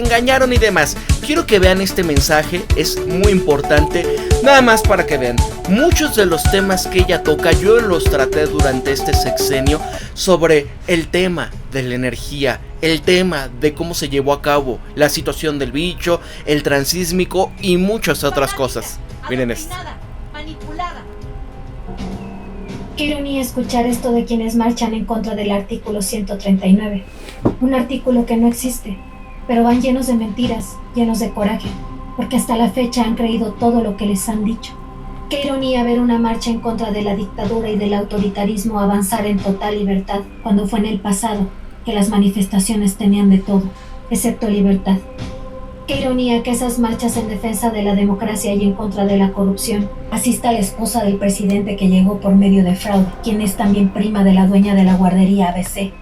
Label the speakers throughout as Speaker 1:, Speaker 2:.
Speaker 1: engañaron y demás. Quiero que vean este mensaje, es muy importante, nada más para que vean. Muchos de los temas que ella toca, yo los traté durante este sexenio sobre el tema de la energía, el tema de cómo se llevó a cabo la situación del bicho, el transísmico y muchas otras cosas. Miren esto.
Speaker 2: Manipulada. Qué ironía escuchar esto de quienes marchan en contra del artículo 139. Un artículo que no existe, pero van llenos de mentiras, llenos de coraje, porque hasta la fecha han creído todo lo que les han dicho. Qué ironía ver una marcha en contra de la dictadura y del autoritarismo avanzar en total libertad, cuando fue en el pasado que las manifestaciones tenían de todo, excepto libertad. Qué ironía que esas marchas en defensa de la democracia y en contra de la corrupción asista la esposa del presidente que llegó por medio de fraude, quien es también prima de la dueña de la guardería ABC.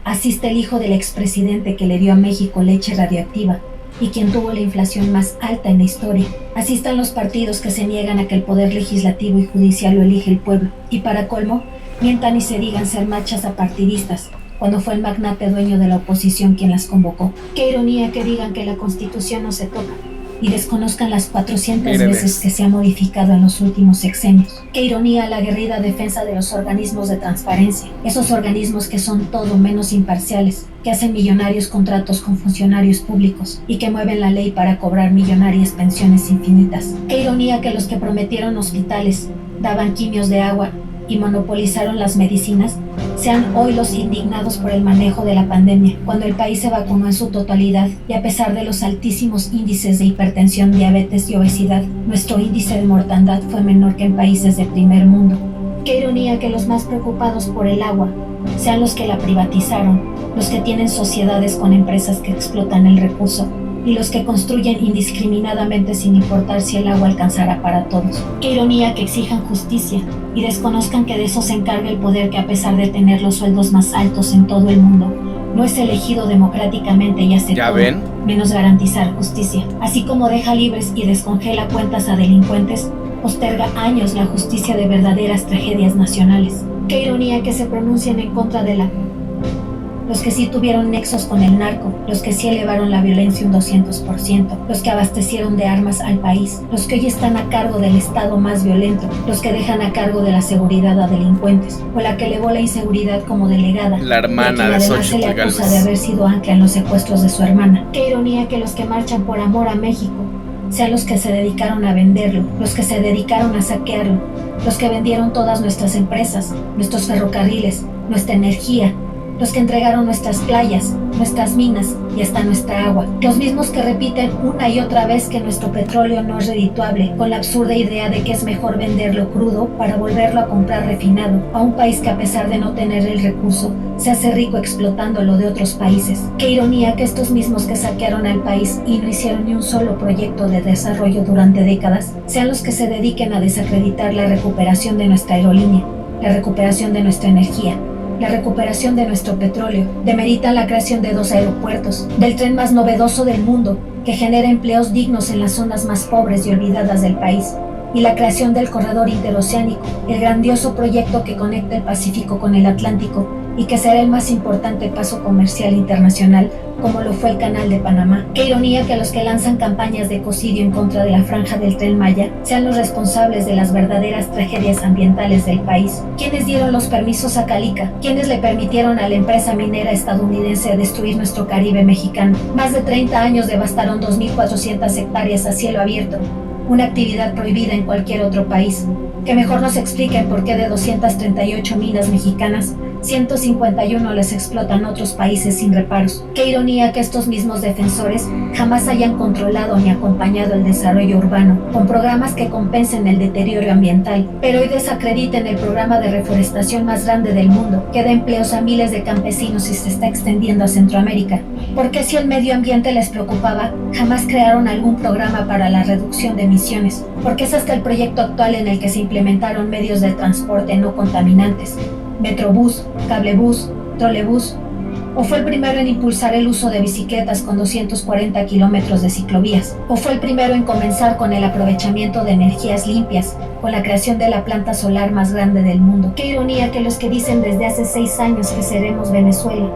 Speaker 2: Asiste el hijo del expresidente que le dio a México leche radioactiva y quien tuvo la inflación más alta en la historia. Asistan los partidos que se niegan a que el poder legislativo y judicial lo elige el pueblo. Y para colmo, mientan y se digan ser marchas apartidistas, cuando fue el magnate dueño de la oposición quien las convocó. Qué ironía que digan que la Constitución no se toca y desconozcan las 400 veces que se ha modificado en los últimos sexenios. Qué ironía la aguerrida defensa de los organismos de transparencia, esos organismos que son todo menos imparciales, que hacen millonarios contratos con funcionarios públicos y que mueven la ley para cobrar millonarias pensiones infinitas. Qué ironía que los que prometieron hospitales, daban quimios de agua y monopolizaron las medicinas, sean hoy los indignados por el manejo de la pandemia, cuando el país se vacunó en su totalidad y a pesar de los altísimos índices de hipertensión, diabetes y obesidad, nuestro índice de mortandad fue menor que en países de primer mundo. Qué ironía que los más preocupados por el agua sean los que la privatizaron, los que tienen sociedades con empresas que explotan el recurso y los que construyen indiscriminadamente sin importar si el agua alcanzará para todos. Qué ironía que exijan justicia y desconozcan que de eso se encarga el poder que a pesar de tener los sueldos más altos en todo el mundo, no es elegido democráticamente y hace todo menos garantizar justicia. Así como deja libres y descongela cuentas a delincuentes, posterga años la justicia de verdaderas tragedias nacionales. Qué ironía que se pronuncien en contra de los que sí tuvieron nexos con el narco, los que sí elevaron la violencia un 200%, los que abastecieron de armas al país, los que hoy están a cargo del estado más violento, los que dejan a cargo de la seguridad a delincuentes, o la que elevó la inseguridad como delegada,
Speaker 1: la hermana de
Speaker 2: Xochitl se le acusa de haber sido ancla en los secuestros de su hermana. Qué ironía que los que marchan por amor a México sean los que se dedicaron a venderlo, los que se dedicaron a saquearlo, los que vendieron todas nuestras empresas, nuestros ferrocarriles, nuestra energía, los que entregaron nuestras playas, nuestras minas y hasta nuestra agua. Los mismos que repiten una y otra vez que nuestro petróleo no es redituable, con la absurda idea de que es mejor venderlo crudo para volverlo a comprar refinado, a un país que a pesar de no tener el recurso, se hace rico explotándolo de otros países. Qué ironía que estos mismos que saquearon al país y no hicieron ni un solo proyecto de desarrollo durante décadas, sean los que se dediquen a desacreditar la recuperación de nuestra aerolínea, la recuperación de nuestra energía, la recuperación de nuestro petróleo, demeritan la creación de 2 aeropuertos, del tren más novedoso del mundo, que genera empleos dignos en las zonas más pobres y olvidadas del país, y la creación del corredor interoceánico, el grandioso proyecto que conecta el Pacífico con el Atlántico y que será el más importante paso comercial internacional, como lo fue el Canal de Panamá. Qué ironía que los que lanzan campañas de ecocidio en contra de la franja del Tren Maya sean los responsables de las verdaderas tragedias ambientales del país. ¿Quiénes dieron los permisos a Calica? ¿Quiénes le permitieron a la empresa minera estadounidense destruir nuestro Caribe mexicano? Más de 30 años devastaron 2.400 hectáreas a cielo abierto, una actividad prohibida en cualquier otro país. Que mejor nos expliquen por qué de 238 minas mexicanas, 151 les explotan otros países sin reparos. Qué ironía que estos mismos defensores jamás hayan controlado ni acompañado el desarrollo urbano con programas que compensen el deterioro ambiental, pero hoy desacrediten el programa de reforestación más grande del mundo, que da empleos a miles de campesinos y se está extendiendo a Centroamérica. ¿Por qué si el medio ambiente les preocupaba, jamás crearon algún programa para la reducción de emisiones? ¿Por qué es hasta el proyecto actual en el que se implementaron medios de transporte no contaminantes? Metrobús, cablebús, trolebús, o fue el primero en impulsar el uso de bicicletas con 240 kilómetros de ciclovías, o fue el primero en comenzar con el aprovechamiento de energías limpias, con la creación de la planta solar más grande del mundo. Qué ironía que los que dicen desde hace 6 años que seremos Venezuela,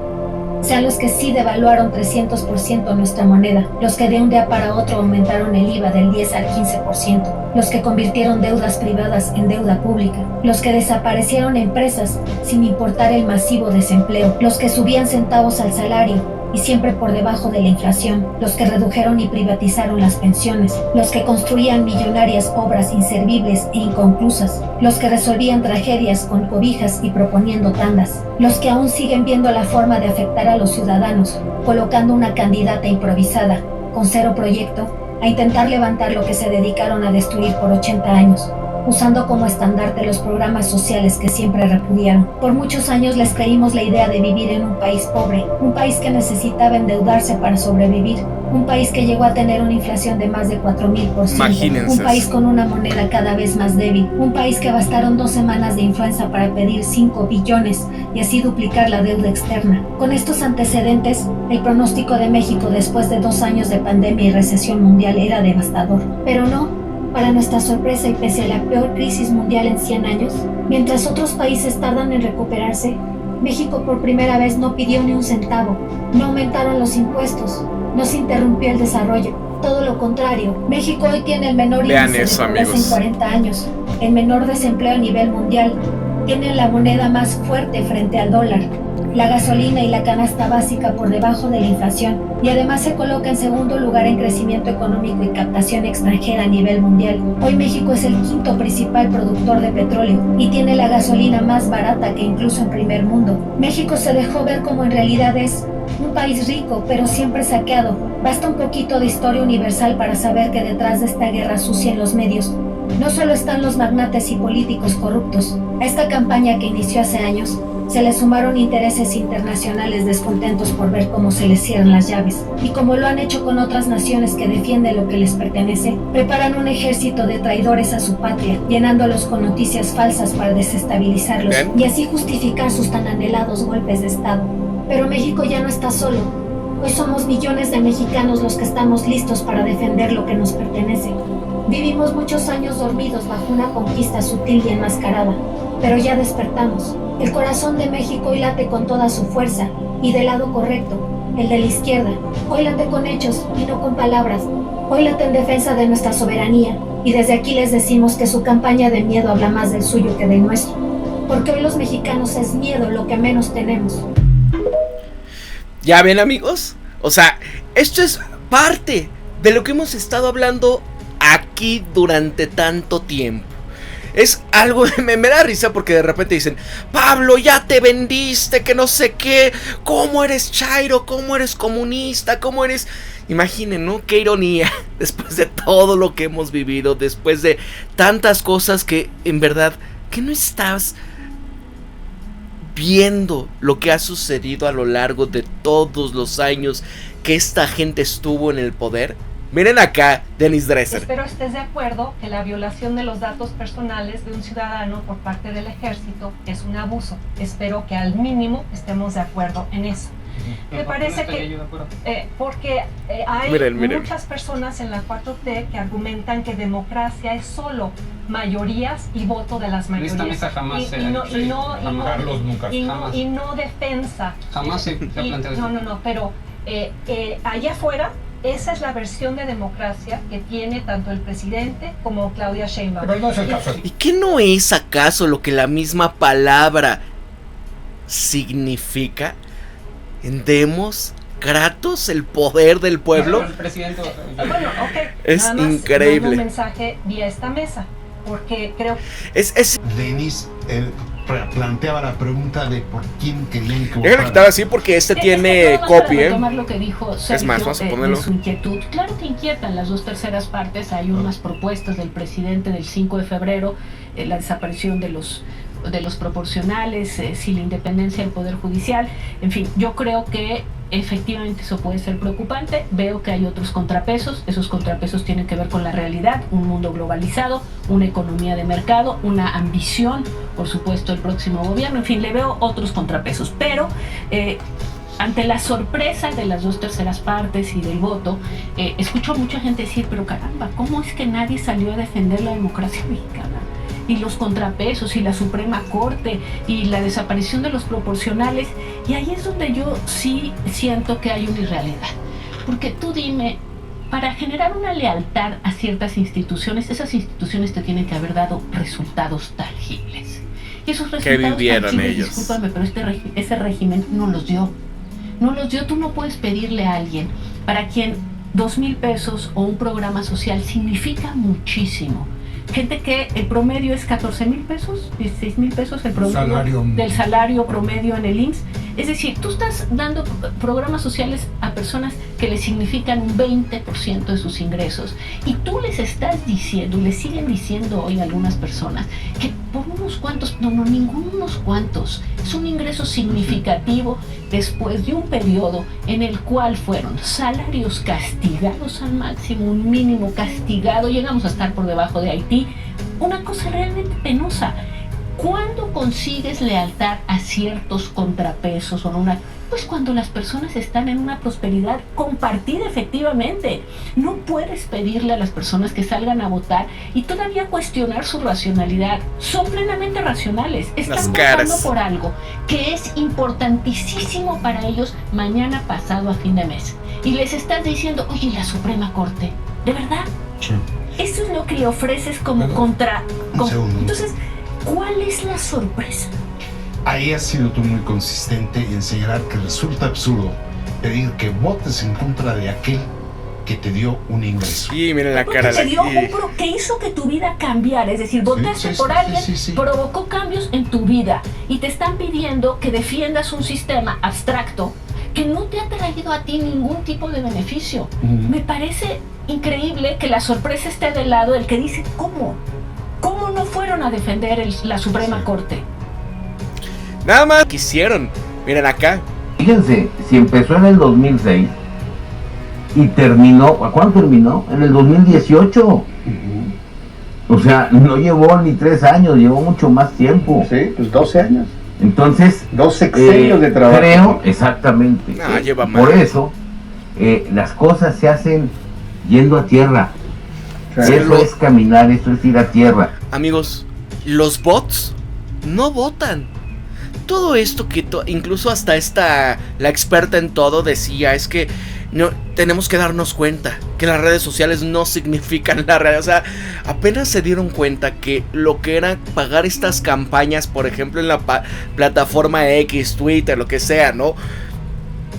Speaker 2: sean los que sí devaluaron 300% nuestra moneda, los que de un día para otro aumentaron el IVA del 10 al 15%, los que convirtieron deudas privadas en deuda pública, los que desaparecieron empresas sin importar el masivo desempleo, los que subían centavos al salario y siempre por debajo de la inflación, los que redujeron y privatizaron las pensiones, los que construían millonarias obras inservibles e inconclusas, los que resolvían tragedias con cobijas y proponiendo tandas, los que aún siguen viendo la forma de afectar a los ciudadanos, colocando una candidata improvisada, con cero proyecto, a intentar levantar lo que se dedicaron a destruir por 80 años, usando como estandarte los programas sociales que siempre repudiaron. Por muchos años les creímos la idea de vivir en un país pobre, un país que necesitaba endeudarse para sobrevivir, un país que llegó a tener una inflación de más de 4000%,
Speaker 1: Imagínense.
Speaker 2: un país con una moneda cada vez más débil, un país que bastaron 2 semanas de influenza para pedir 5 billones y así duplicar la deuda externa. Con estos antecedentes, el pronóstico de México después de 2 años de pandemia y recesión mundial era devastador, pero no. Para nuestra sorpresa y pese a la peor crisis mundial en 100 años, mientras otros países tardan en recuperarse, México por primera vez no pidió ni un centavo, no aumentaron los impuestos, no se interrumpió el desarrollo. Todo lo contrario, México hoy tiene el menor índice de pobreza en 40 años, el menor desempleo a nivel mundial, tiene la moneda más fuerte frente al dólar, la gasolina y la canasta básica por debajo de la inflación, y además se coloca en segundo lugar en crecimiento económico y captación extranjera a nivel mundial. Hoy México es el 5º principal productor de petróleo y tiene la gasolina más barata que incluso en primer mundo. México se dejó ver como en realidad es un país rico, pero siempre saqueado. Basta un poquito de historia universal para saber que detrás de esta guerra sucia en los medios no solo están los magnates y políticos corruptos. A esta campaña que inició hace años se le sumaron intereses internacionales descontentos por ver cómo se les cierran las llaves. Y como lo han hecho con otras naciones que defienden lo que les pertenece, preparan un ejército de traidores a su patria, llenándolos con noticias falsas para desestabilizarlos y así justificar sus tan anhelados golpes de Estado. Pero México ya no está solo. Hoy somos millones de mexicanos los que estamos listos para defender lo que nos pertenece. Vivimos muchos años dormidos bajo una conquista sutil y enmascarada, pero ya despertamos. El corazón de México hoy late con toda su fuerza, y del lado correcto, el de la izquierda. Hoy late con hechos y no con palabras. Hoy late en defensa de nuestra soberanía, y desde aquí les decimos que su campaña de miedo habla más del suyo que del nuestro. Porque hoy los mexicanos es miedo lo que menos tenemos.
Speaker 1: ¿Ya ven, amigos? O sea, esto es parte de lo que hemos estado hablando aquí durante tanto tiempo. Es algo, me da risa porque de repente dicen: Pablo, ya te vendiste, que no sé qué, cómo eres chairo, cómo eres comunista, cómo eres... Imaginen, ¿no? Qué ironía, después de todo lo que hemos vivido, después de tantas cosas que en verdad, que no estás viendo lo que ha sucedido a lo largo de todos los años que esta gente estuvo en el poder. Miren acá, Dennis Dresser.
Speaker 3: Espero estés de acuerdo que la violación de los datos personales de un ciudadano por parte del ejército es un abuso. Espero que al mínimo estemos de acuerdo en eso. Me parece que porque hay muchas personas en la 4T que argumentan que democracia es solo mayorías y voto de las mayorías.
Speaker 4: En esta mesa jamás
Speaker 3: y no defensa.
Speaker 4: Jamás se ha planteado eso.
Speaker 3: No, pero allá afuera esa es la versión de democracia que tiene tanto el presidente como Claudia Sheinbaum.
Speaker 4: Pero no es el caso.
Speaker 1: ¿Y qué no es acaso lo que la misma palabra significa? Demos Kratos el poder del pueblo.
Speaker 4: El presidente,
Speaker 3: bueno, ok.
Speaker 1: Es
Speaker 3: nada más
Speaker 1: increíble.
Speaker 3: mando un mensaje vía esta mesa, porque creo
Speaker 5: Denis planteaba la pregunta de por quién querían que
Speaker 1: Déjame quitar así porque tiene copy,
Speaker 6: retomar lo que dijo Sergio,
Speaker 1: es más, vamos a ponerlo.
Speaker 6: de su inquietud. Claro que inquietan las 2/3 partes. Hay unas propuestas del presidente del 5 de febrero, la desaparición de los proporcionales, si la independencia del Poder Judicial. En fin, yo creo que efectivamente eso puede ser preocupante. Veo que hay otros contrapesos. Esos contrapesos tienen que ver con la realidad, un mundo globalizado, una economía de mercado, una ambición, por supuesto, el próximo gobierno. En fin, le veo otros contrapesos. Pero ante la sorpresa de las 2/3 partes y del voto, escucho a mucha gente decir: pero caramba, ¿cómo es que nadie salió a defender la democracia mexicana? Y los contrapesos y la Suprema Corte y la desaparición de los proporcionales. Y ahí es donde yo sí siento que hay una irrealidad. Porque tú dime, para generar una lealtad a ciertas instituciones, esas instituciones te tienen que haber dado resultados tangibles. Y esos resultados tangibles,
Speaker 1: ellos.
Speaker 6: discúlpame, pero ese régimen no los dio. No los dio. Tú no puedes pedirle a alguien para quien 2,000 pesos o un programa social significa muchísimo. Gente que el promedio es 14,000 pesos, 16,000 pesos el promedio del salario promedio en el IMSS. Es decir, tú estás dando programas sociales a personas que les significan un 20% de sus ingresos. Y tú les estás diciendo, y les siguen diciendo hoy algunas personas, que por unos cuantos, unos cuantos, es un ingreso significativo después de un periodo en el cual fueron salarios castigados al máximo, un mínimo castigado, llegamos a estar por debajo de Haití, una cosa realmente penosa. ¿Cuándo consigues lealtad a ciertos contrapesos o no una? Pues cuando las personas están en una prosperidad compartida efectivamente. No puedes pedirle a las personas que salgan a votar y todavía cuestionar su racionalidad. Son plenamente racionales. Están votando por algo que es importantísimo para ellos mañana, pasado, a fin de mes. Y les estás diciendo, oye, la Suprema Corte, ¿de verdad?
Speaker 5: Sí.
Speaker 6: Eso es lo que le ofreces como contra... Entonces, ¿cuál es la sorpresa?
Speaker 5: Ahí has sido tú muy consistente en señalar que resulta absurdo pedir que votes en contra de aquel que te dio un ingreso.
Speaker 1: Sí, miren la cara.
Speaker 6: Que hizo que tu vida cambiara, es decir, votaste por alguien, provocó cambios en tu vida y te están pidiendo que defiendas un sistema abstracto que no te ha traído a ti ningún tipo de beneficio. Me parece increíble que la sorpresa esté del lado del que dice, ¿cómo? ¿Cómo no fueron a defender la Suprema Corte?
Speaker 1: Nada más quisieron. Miren acá.
Speaker 4: Fíjense, si empezó en el 2006 y terminó, ¿cuándo terminó? En el 2018. O sea, no llevó ni 3 años, llevó mucho más tiempo.
Speaker 7: Sí, pues 12 años.
Speaker 4: Entonces,
Speaker 7: 2 sexenios de trabajo.
Speaker 4: Creo, exactamente.
Speaker 1: Lleva más.
Speaker 4: Por eso, las cosas se hacen yendo a tierra. Eso es caminar, eso es ir a tierra.
Speaker 1: Amigos, los bots no votan. Todo esto que incluso hasta la experta en todo decía, es que no tenemos que darnos cuenta que las redes sociales no significan la realidad. O sea, apenas se dieron cuenta que lo que era pagar estas campañas, por ejemplo, en la plataforma X, Twitter, lo que sea, ¿no?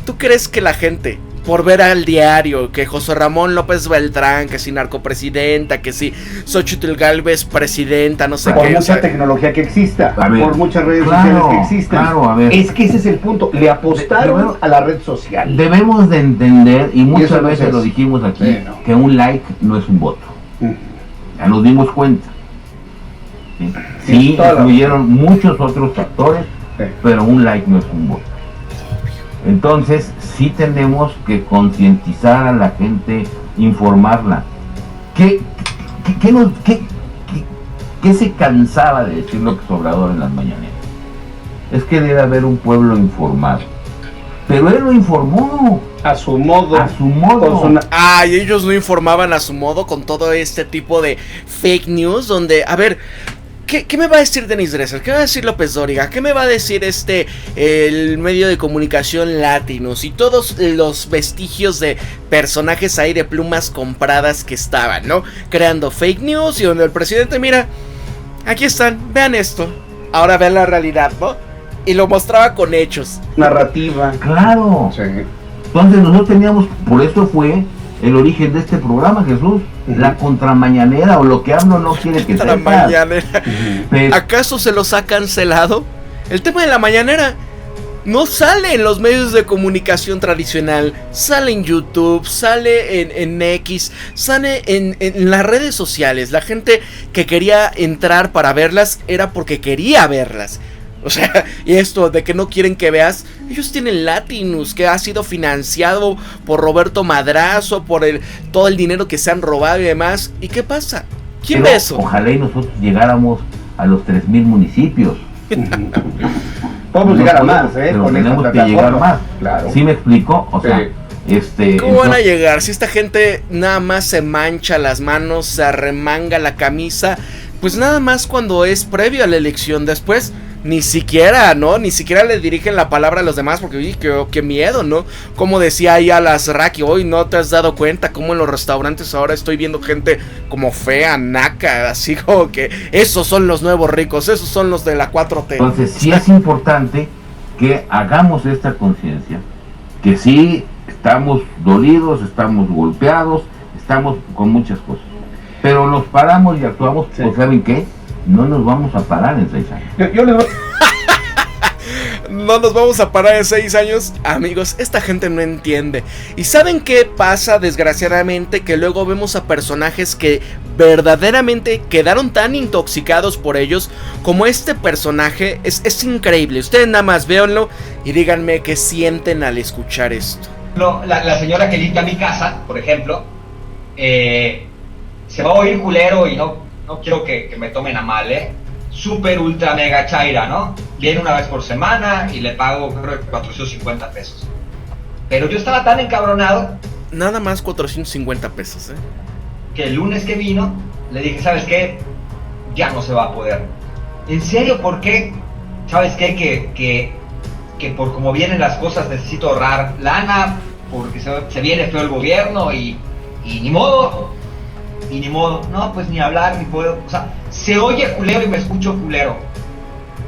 Speaker 1: ¿Tú crees que la gente, por ver al diario, que José Ramón López Beltrán, que si narcopresidenta, que si Xochitl Gálvez presidenta, no sé
Speaker 7: por
Speaker 1: qué.
Speaker 7: Por mucha tecnología que exista, por muchas redes sociales que existan. Es que ese es el punto, le apostaron a la red social.
Speaker 4: Debemos de entender, y muchas veces lo dijimos aquí, que un like no es un voto. Ya nos dimos cuenta. Sí, incluyeron muchos otros factores, pero un like no es un voto. Entonces, sí tenemos que concientizar a la gente, informarla. ¿Qué se cansaba de decir López Obrador en las mañaneras? Es que debe haber un pueblo informado. Pero él lo informó.
Speaker 7: A su modo.
Speaker 4: A su modo.
Speaker 1: Y ellos no informaban a su modo con todo este tipo de fake news donde, a ver... ¿Qué me va a decir Denis Dresser? ¿Qué va a decir López Dóriga? ¿Qué me va a decir el medio de comunicación Latinos? Y todos los vestigios de personajes ahí de plumas compradas que estaban, ¿no? Creando fake news y donde el presidente, mira, aquí están, vean esto. Ahora vean la realidad, ¿no? Y lo mostraba con hechos.
Speaker 7: Narrativa.
Speaker 4: Claro. Sí. Entonces nosotros teníamos, por eso fue el origen de este programa, Jesús, la contramañanera, o lo que AMLO no quiere que sea.
Speaker 1: ¿Acaso se los ha cancelado? El tema de la mañanera no sale en los medios de comunicación tradicional, sale en YouTube, sale en X, sale en las redes sociales. La gente que quería entrar para verlas era porque quería verlas. O sea, y esto de que no quieren que veas, ellos tienen Latinus, que ha sido financiado por Roberto Madrazo, por todo el dinero que se han robado y demás. ¿Y qué pasa? ¿Quién ve eso?
Speaker 4: Ojalá y nosotros llegáramos a los 3,000 municipios.
Speaker 7: Podemos llegar a más,
Speaker 4: pero tenemos que llegar más. Claro. ¿Sí me explico? O sea,
Speaker 1: ¿cómo van a llegar? Si esta gente nada más se mancha las manos, se arremanga la camisa, pues nada más cuando es previo a la elección. Después ni siquiera, ¿no? Ni siquiera le dirigen la palabra a los demás porque, uy, qué miedo, ¿no? Como decía ahí Al-Azraqui, hoy no te has dado cuenta cómo en los restaurantes ahora estoy viendo gente como fea, naca, así como que esos son los nuevos ricos, esos son los de la 4T.
Speaker 4: Entonces sí es importante que hagamos esta conciencia, que sí estamos dolidos, estamos golpeados, estamos con muchas cosas, pero nos paramos y actuamos, pues ¿saben qué? No nos vamos a parar en 6 años.
Speaker 1: No nos vamos a parar en 6 años, amigos, esta gente no entiende. ¿Y saben qué pasa, desgraciadamente? Que luego vemos a personajes que verdaderamente quedaron tan intoxicados por ellos, como este personaje. Es increíble, ustedes nada más véanlo y díganme qué sienten al escuchar esto.
Speaker 8: No, la señora que limpia mi casa, por ejemplo, se va a oír culero y no quiero que me tomen a mal, súper ultra mega chaira, ¿no? Viene una vez por semana y le pago, creo que 450 pesos. Pero yo estaba tan encabronado.
Speaker 1: Nada más 450 pesos,
Speaker 8: que el lunes que vino, le dije, ¿sabes qué? Ya no se va a poder. ¿En serio? ¿Por qué? ¿Sabes qué? Que por como vienen las cosas necesito ahorrar lana, porque se viene feo el gobierno y ni modo. Y ni modo, no, pues ni hablar, ni puedo, o sea, se oye culero y me escucho culero,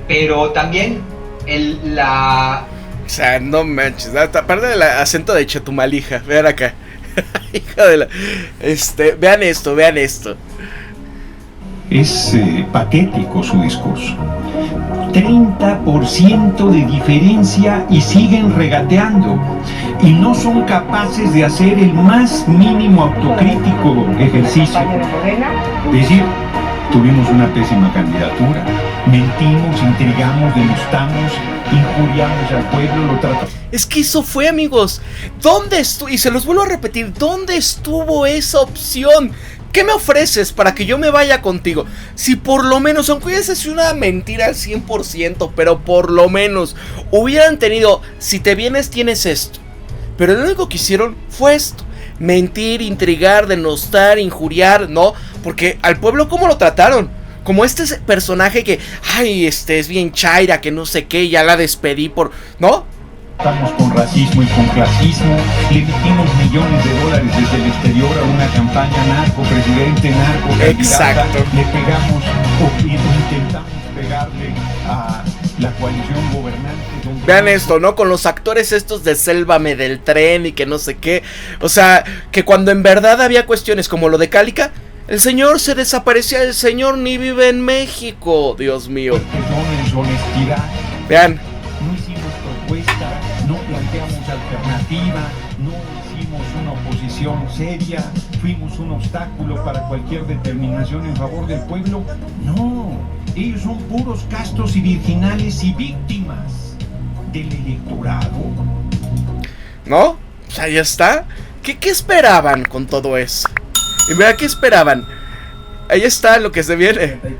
Speaker 8: pero también
Speaker 1: o sea, no manches, aparte del acento de Chetumalija, vean acá, hija de la, vean esto.
Speaker 9: Es patético su discurso. 30% de diferencia y siguen regateando y no son capaces de hacer el más mínimo autocrítico ejercicio. Es decir, tuvimos una pésima candidatura, mentimos, intrigamos, denostamos, injuriamos al pueblo, lo tratamos.
Speaker 1: Es que eso fue, amigos. ¿Dónde estuvo? Y se los vuelvo a repetir, ¿dónde estuvo esa opción? ¿Qué me ofreces para que yo me vaya contigo? Si por lo menos, aunque esa es una mentira al 100%, pero por lo menos hubieran tenido, si te vienes tienes esto. Pero lo único que hicieron fue esto: mentir, intrigar, denostar, injuriar, ¿no? Porque al pueblo, ¿cómo lo trataron? Como este personaje que, ay, es bien chaira, que no sé qué, ya la despedí por, ¿no?
Speaker 9: Estamos con racismo y con clasismo, le emitimos millones de dólares desde el exterior a una campaña narco, presidente narco,
Speaker 1: exacto.
Speaker 9: Le pegamos o intentamos pegarle a la coalición gobernante.
Speaker 1: Vean esto, ¿no? Con los actores estos de Sélvame del Tren y que no sé qué. O sea, que cuando en verdad había cuestiones como lo de Cálica, el señor se desaparecía, el señor ni vive en México, Dios mío. Vean.
Speaker 9: No hicimos propuesta, no planteamos alternativa, no hicimos una oposición seria, fuimos un obstáculo para cualquier determinación en favor del pueblo. No, ellos son puros castos y virginales y víctimas del electorado.
Speaker 1: ¿No? Pues ahí está. ¿Qué esperaban con todo eso? Y mira, ¿qué esperaban? Ahí está lo que se viene.